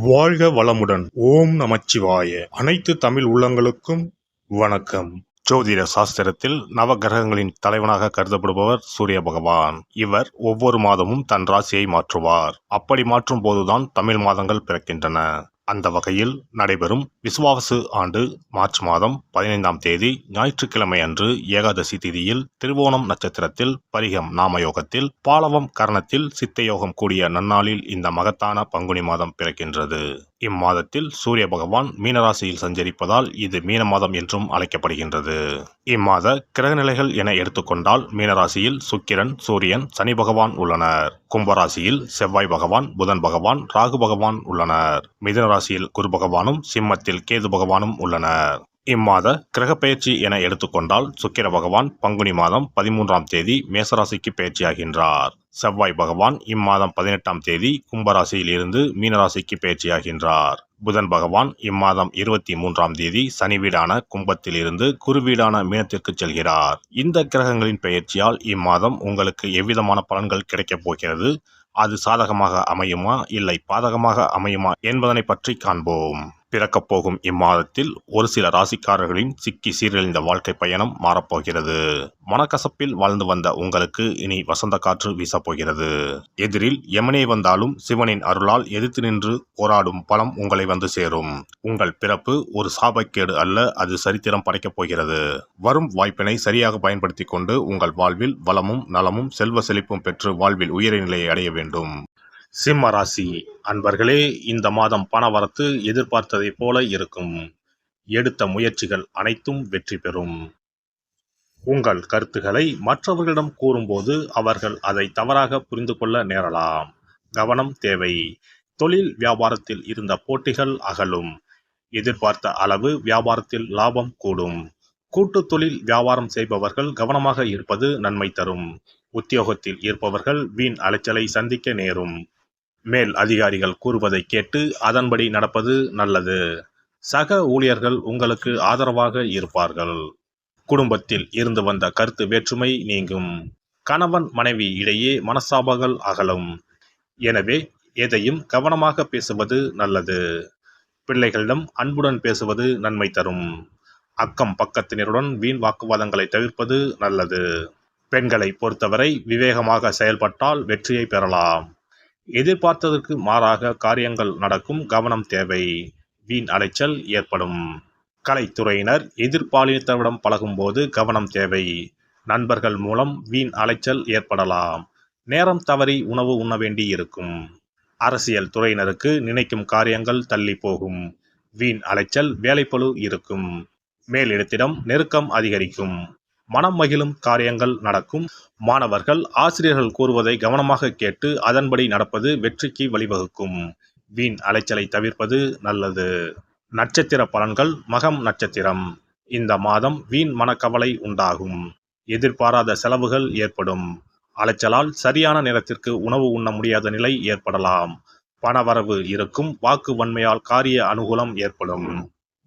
வாழ்க வளமுடன். ஓம் நமச்சிவாய. அனைத்து தமிழ் உள்ளங்களுக்கும் வணக்கம். ஜோதிட சாஸ்திரத்தில் நவகிரகங்களின் தலைவனாக கருதப்படுபவர் சூரிய பகவான். இவர் ஒவ்வொரு மாதமும் தன் ராசியை மாற்றுவார். அப்படி மாற்றும் போதுதான் தமிழ் மாதங்கள் பிறக்கின்றன. அந்த வகையில் நடைபெறும் விசுவாவசு ஆண்டு மார்ச் மாதம் 15ஆம் தேதி ஞாயிற்றுக்கிழமை அன்று ஏகாதசி திதியில் திருவோணம் நட்சத்திரத்தில் பரிகம் நாமயோகத்தில் பாலவம் கரணத்தில் சித்தயோகம் கூடிய நன்னாளில் இந்த மகத்தான பங்குனி மாதம் பிறக்கின்றது. இம்மாதத்தில் சூரிய பகவான் மீனராசியில் சஞ்சரிப்பதால் இது மீன மாதம் என்றும் அழைக்கப்படுகின்றது. இம்மாத கிரகநிலைகள் என எடுத்துக்கொண்டால் மீனராசியில் சுக்கிரன், சூரியன், சனி பகவான் உள்ளனர். கும்பராசியில் செவ்வாய் பகவான், புதன் பகவான், ராகு பகவான் உள்ளனர். மிதுன ராசியில் குரு பகவானும், சிம்மத்தில் கேது பகவானும் உள்ளனர். இம்மாத கிரகப்பெயர்ச்சி என எடுத்துக்கொண்டால் சுக்கிர பகவான் பங்குனி மாதம் 13ஆம் தேதி மேசராசிக்கு பயிற்சியாகின்றார். செவ்வாய் பகவான் இம்மாதம் 18ஆம் தேதி கும்பராசியில் இருந்து மீனராசிக்கு பயிற்சியாகின்றார். புதன் பகவான் இம்மாதம் 23ஆம் தேதி சனி வீடான கும்பத்தில் இருந்து குரு வீடான மீனத்திற்கு செல்கிறார். இந்த கிரகங்களின் பெயர்ச்சியால் இம்மாதம் உங்களுக்கு எவ்விதமான பலன்கள் கிடைக்கப் போகிறது, அது சாதகமாக அமையுமா இல்லை பாதகமாக அமையுமா என்பதனை பற்றி காண்போம். பிறக்கப் போகும் இம்மாதத்தில் ஒரு சில ராசிக்காரர்களின் சிக்கி சீரழிந்த வாழ்க்கை பயணம் மாறப்போகிறது. மனக்கசப்பில் வாழ்ந்து வந்த உங்களுக்கு இனி வசந்த காற்று வீசப்போகிறது. எதிரில் யமனே வந்தாலும் சிவனின் அருளால் எதிர்த்து நின்று போராடும் பலம் உங்களை வந்து சேரும். உங்கள் பிறப்பு ஒரு சாபக்கேடு அல்ல, அது சரித்திரம் படைக்கப் போகிறது. வரும் வாய்ப்பினை சரியாக பயன்படுத்தி கொண்டு உங்கள் வாழ்வில் வளமும் நலமும் செல்வ செழிப்பும் பெற்று வாழ்வில் உயரிய நிலையை அடைய வேண்டும். சிம்ம ராசி அன்பர்களே, இந்த மாதம் பணவரத்து எதிர்பார்த்ததை போல இருக்கும். எடுத்த முயற்சிகள் அனைத்தும் வெற்றி பெறும். உங்கள் கருத்துக்களை மற்றவர்களிடம் கூறும்போது அவர்கள் அதை தவறாக புரிந்து கொள்ள நேரலாம். கவனம் தேவை. தொழில் வியாபாரத்தில் இருந்த போட்டிகள் அகலும். எதிர்பார்த்த அளவு வியாபாரத்தில் லாபம் கூடும். கூட்டு தொழில் வியாபாரம் செய்பவர்கள் கவனமாக இருப்பது நன்மை தரும். உத்தியோகத்தில் இருப்பவர்கள் வீண் அலைச்சலை சந்திக்க நேரும். மேல் அதிகாரிகள் கூறுவதை கேட்டு அதன்படி நடப்பது நல்லது. சக ஊழியர்கள் உங்களுக்கு ஆதரவாக இருப்பார்கள். குடும்பத்தில் இருந்து வந்த கருத்து வேற்றுமை நீங்கும். கணவன் மனைவி இடையே மனஸ்தாபங்கள் அகலும். எனவே எதையும் கவனமாக பேசுவது நல்லது. பிள்ளைகளிடம் அன்புடன் பேசுவது நன்மை தரும். அக்கம் பக்கத்தினருடன் வீண் வாக்குவாதங்களை தவிர்ப்பது நல்லது. பெண்களை பொறுத்தவரை விவேகமாக செயல்பட்டால் வெற்றியை பெறலாம். எதிர்பார்த்ததற்கு மாறாக காரியங்கள் நடக்கும், கவனம் தேவை. வீண் அலைச்சல் ஏற்படும். கலைத்துறையினர் எதிர்பாலினத்தவரிடம் பழகும்போது கவனம் தேவை. நண்பர்கள் மூலம் வீண் அலைச்சல் ஏற்படலாம். நேரம் தவறி உணவு உண்ண வேண்டி இருக்கும். அரசியல் துறையினருக்கு நினைக்கும் காரியங்கள் தள்ளி போகும். வீண் அலைச்சல் வேலைப்பளு இருக்கும். மேலிடத்திடம் நெருக்கம் அதிகரிக்கும். மனம் மகிழும் காரியங்கள் நடக்கும். மாணவர்கள் ஆசிரியர்கள் கூறுவதை கவனமாக கேட்டு அதன்படி நடப்பது வெற்றிக்கு வழிவகுக்கும். வீண் அலைச்சலை தவிர்ப்பது நல்லது. நட்சத்திர பலன்கள். மகம் நட்சத்திரம். இந்த மாதம் வீண் மனக்கவலை உண்டாகும். எதிர்பாராத செலவுகள் ஏற்படும். அலைச்சலால் சரியான நேரத்திற்கு உணவு உண்ண முடியாத நிலை ஏற்படலாம். பணவரவு இருக்கும். வாக்கு வன்மையால் காரிய அனுகூலம் ஏற்படும்.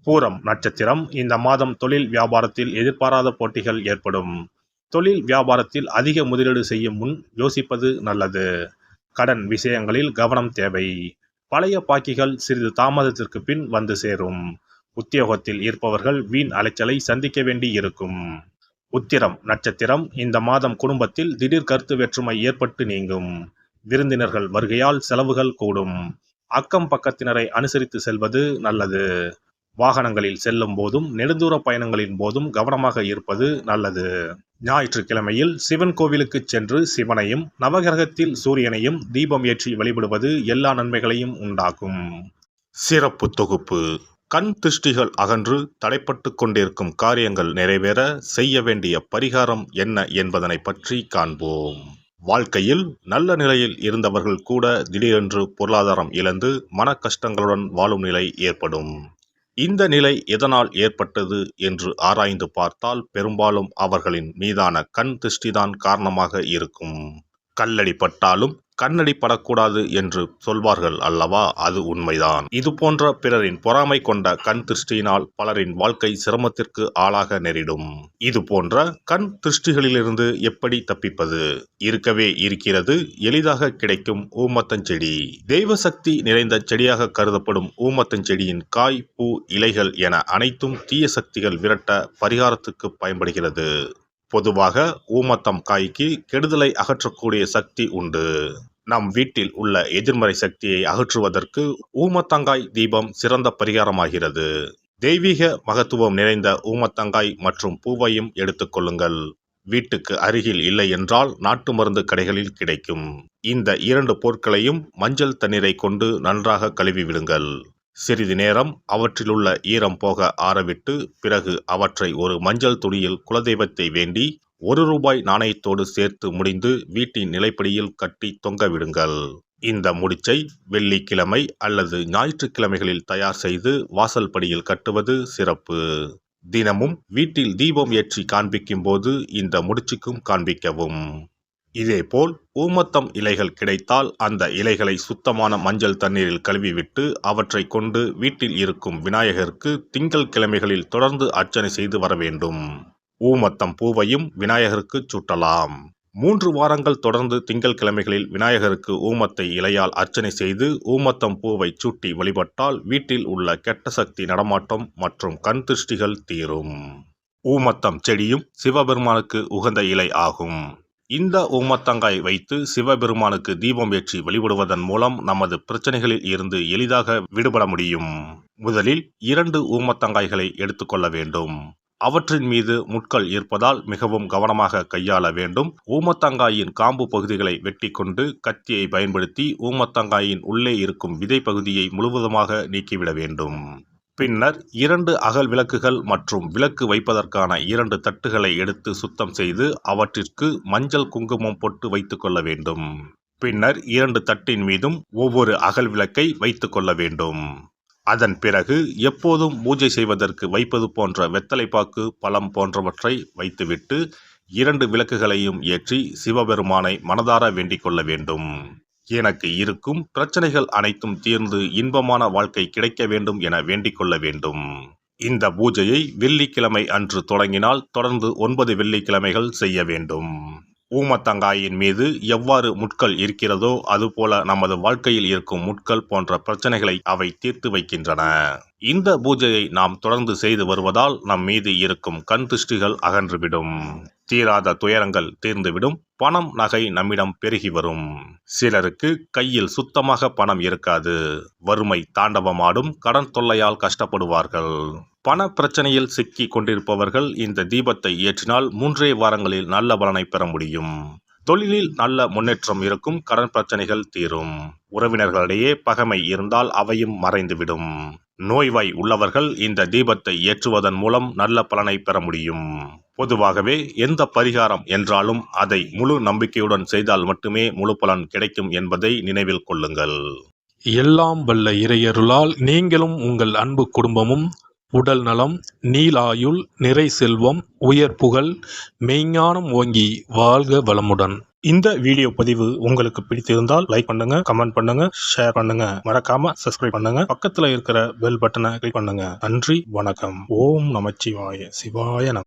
பூரம் நட்சத்திரம். இந்த மாதம் தொழில் வியாபாரத்தில் எதிர்பாராத போட்டிகள் ஏற்படும். தொழில் வியாபாரத்தில் அதிக முதலீடு செய்யும் முன் யோசிப்பது நல்லது. கடன் விஷயங்களில் கவனம் தேவை. பழைய பாக்கிகள் சிறிது தாமதத்திற்கு பின் வந்து சேரும். உத்தியோகத்தில் இருப்பவர்கள் வீண் அலைச்சலை சந்திக்க வேண்டி இருக்கும். உத்திரம் நட்சத்திரம். இந்த மாதம் குடும்பத்தில் திடீர் கருத்து வேற்றுமை ஏற்பட்டு நீங்கும். விருந்தினர்கள் வருகையால் செலவுகள் கூடும். அக்கம் பக்கத்தினரை அனுசரித்து செல்வது நல்லது. வாகனங்களில் செல்லும் போதும் நெடுந்தூர பயணங்களின் போதும் கவனமாக இருப்பது நல்லது. ஞாயிற்றுக்கிழமையில் சிவன் கோவிலுக்கு சென்று சிவனையும் நவகிரகத்தில் சூரியனையும் தீபம் ஏற்றி வழிபடுவது எல்லா நன்மைகளையும் உண்டாக்கும். சிறப்பு தொகுப்பு. கண் திருஷ்டிகள் அகன்று தடைப்பட்டு கொண்டிருக்கும் காரியங்கள் நிறைவேற செய்ய வேண்டிய பரிகாரம் என்ன என்பதனை பற்றி காண்போம். வாழ்க்கையில் நல்ல நிலையில் இருந்தவர்கள் கூட திடீரென்று பொருளாதாரம் இழந்து மன கஷ்டங்களுடன் வாழும் நிலை ஏற்படும். இந்த நிலை எதனால் ஏற்பட்டது என்று ஆராய்ந்து பார்த்தால் பெரும்பாலும் அவர்களின் மீதான கண் திருஷ்டிதான் காரணமாக இருக்கும். கல்லடி பட்டாலும் கண்ணடி படக்கூடாது என்று சொல்வார்கள் அல்லவா, அது உண்மைதான். இது போன்ற பிறரின் பொறாமை கொண்ட கண் திருஷ்டியினால் பலரின் வாழ்க்கை சிரமத்திற்கு ஆளாக நேரிடும். இது போன்ற கண் திருஷ்டிகளிலிருந்து எப்படி தப்பிப்பது? இருக்கவே இருக்கிறது எளிதாக கிடைக்கும் ஊமத்தஞ்செடி. தெய்வ சக்தி நிறைந்த செடியாக கருதப்படும் ஊமத்தஞ்செடியின் காய், பூ, இலைகள் என அனைத்தும் தீய சக்திகள் விரட்ட பரிகாரத்துக்கு பயன்படுகிறது. பொதுவாக ஊமத்தம் காய்க்கு கெடுதலை அகற்றக்கூடிய சக்தி உண்டு. நம் வீட்டில் உள்ள எதிர்மறை சக்தியை அகற்றுவதற்கு ஊமத்தங்காய் தீபம் சிறந்த பரிகாரமாகிறது. தெய்வீக மகத்துவம் நிறைந்த ஊமத்தங்காய் மற்றும் பூவையும் எடுத்துக்கொள்ளுங்கள். வீட்டுக்கு அருகில் இல்லை என்றால் நாட்டு மருந்து கடைகளில் கிடைக்கும். இந்த 2 பொருட்களையும் மஞ்சள் தண்ணீரை கொண்டு நன்றாக கழுவி விடுங்கள். சிறிது நேரம் அவற்றிலுள்ள ஈரம் போக ஆறவிட்டு பிறகு அவற்றை ஒரு மஞ்சள் துணியில் குலதெய்வத்தை வேண்டி ₹1 நாணயத்தோடு சேர்த்து முடிந்து வீட்டின் நிலைப்படியில் கட்டி தொங்க விடுங்கள். இந்த முடிச்சை வெள்ளிக்கிழமை அல்லது ஞாயிற்றுக்கிழமைகளில் தயார் செய்து வாசல் படியில் கட்டுவது சிறப்பு. தினமும் வீட்டில் தீபம் ஏற்றி காண்பிக்கும் போது இந்த முடிச்சுக்கும் காண்பிக்கவும். இதேபோல் ஊமத்தம் இலைகள் கிடைத்தால் அந்த இலைகளை சுத்தமான மஞ்சள் தண்ணீரில் கழுவிவிட்டு அவற்றை கொண்டு வீட்டில் இருக்கும் விநாயகருக்கு திங்கள் கிழமைகளில் தொடர்ந்து அர்ச்சனை செய்து வர வேண்டும். ஊமத்தம் பூவையும் விநாயகருக்கு சூட்டலாம். 3 வாரங்கள் தொடர்ந்து திங்கள் கிழமைகளில் விநாயகருக்கு ஊமத்தை இலையால் அர்ச்சனை செய்து ஊமத்தம் பூவை சூட்டி வழிபட்டால் வீட்டில் உள்ள கெட்ட சக்தி நடமாட்டம் மற்றும் கண் திருஷ்டிகள் தீரும். ஊமத்தம் செடியும் சிவபெருமானுக்கு உகந்த இலை ஆகும். இந்த ஊமத்தங்காய் வைத்து சிவபெருமானுக்கு தீபம் ஏற்றி வழிபடுவதன் மூலம் நமது பிரச்சனைகளில் இருந்து எளிதாக விடுபட முடியும். முதலில் 2 ஊமத்தங்காய்களை எடுத்துக்கொள்ள வேண்டும். அவற்றின் மீது முட்கள் இருப்பதால் மிகவும் கவனமாக கையாள வேண்டும். ஊமத்தங்காயின் காம்பு பகுதிகளை வெட்டி கொண்டு கத்தியை பயன்படுத்தி ஊமத்தங்காயின் உள்ளே இருக்கும் விதை பகுதியை முழுவதுமாக நீக்கிவிட வேண்டும். பின்னர் 2 அகல் விளக்குகள் மற்றும் விளக்கு வைப்பதற்கான 2 தட்டுகளை எடுத்து சுத்தம் செய்து அவற்றிற்கு மஞ்சள் குங்குமம் பொட்டு வைத்துக் கொள்ள வேண்டும். பின்னர் 2 தட்டின் மீதும் ஒவ்வொரு அகல் விளக்கை வைத்துக் கொள்ள வேண்டும். அதன் பிறகு எப்போதும் பூஜை செய்வதற்கு வைப்பது போன்ற வெத்தலைப்பாக்கு, பழம் போன்றவற்றை வைத்துவிட்டு 2 விளக்குகளையும் ஏற்றி சிவபெருமானை மனதார வேண்டிக் கொள்ள வேண்டும். எனக்கு இருக்கும் பிரச்சனைகள் அனைத்தும் தீர்ந்து இன்பமான வாழ்க்கை கிடைக்க வேண்டும் என வேண்டிக் கொள்ள வேண்டும். இந்த பூஜையை வெள்ளிக்கிழமை அன்று தொடங்கினால் தொடர்ந்து 9 வெள்ளிக்கிழமைகள் செய்ய வேண்டும். ஊமத்தங்காயின் மீது எவ்வாறு முட்கள் இருக்கிறதோ அதுபோல நமது வாழ்க்கையில் இருக்கும் முட்கள் போன்ற பிரச்சனைகளை அவை தீர்த்து வைக்கின்றன. இந்த பூஜையை நாம் தொடர்ந்து செய்து வருவதால் நம் மீது இருக்கும் கண் திருஷ்டிகள் அகன்றுவிடும். தீராத துயரங்கள் தீர்ந்துவிடும். பணம், நகை நம்மிடம் பெருகி வரும். சிலருக்கு கையில் சுத்தமாக பணம் இருக்காது. வறுமை தாண்டவமாடும். கடன் தொல்லையால் கஷ்டப்படுவார்கள். பண பிரச்சனையில் சிக்கி கொண்டிருப்பவர்கள் இந்த தீபத்தை ஏற்றினால் 3 வாரங்களில் நல்ல பலனை பெற முடியும். தொழிலில் நல்ல முன்னேற்றம் இருக்கும். கடன் பிரச்சனைகள் தீரும். உறவினர்களிடையே பகைமை இருந்தால் அவையும் மறைந்துவிடும். நோய்வாய் உள்ளவர்கள் இந்த தீபத்தை ஏற்றுவதன் மூலம் நல்ல பலனை பெற முடியும். பொதுவாகவே எந்த பரிகாரம் என்றாலும் அதை முழு நம்பிக்கையுடன் செய்தால் மட்டுமே முழு பலன் கிடைக்கும் என்பதை நினைவில் கொள்ளுங்கள். எல்லாம் வல்ல இறையருளால் நீங்களும் உங்கள் அன்பு குடும்பமும் உடல் நலம், நீலாயுள், நிறை செல்வம், உயர் புகழ், மெய்ஞானம் ஓங்கி வாழ்க வளமுடன். இந்த வீடியோ பதிவு உங்களுக்கு பிடித்திருந்தால் லைக் பண்ணுங்க, கமெண்ட் பண்ணுங்க, ஷேர் பண்ணுங்க. மறக்காம சப்ஸ்கிரைப் பண்ணுங்க. பக்கத்துல இருக்கிற பெல் பட்டனை கிளிக் பண்ணுங்க. நன்றி, வணக்கம். ஓம் நமச்சிவாய. சிவாய நம.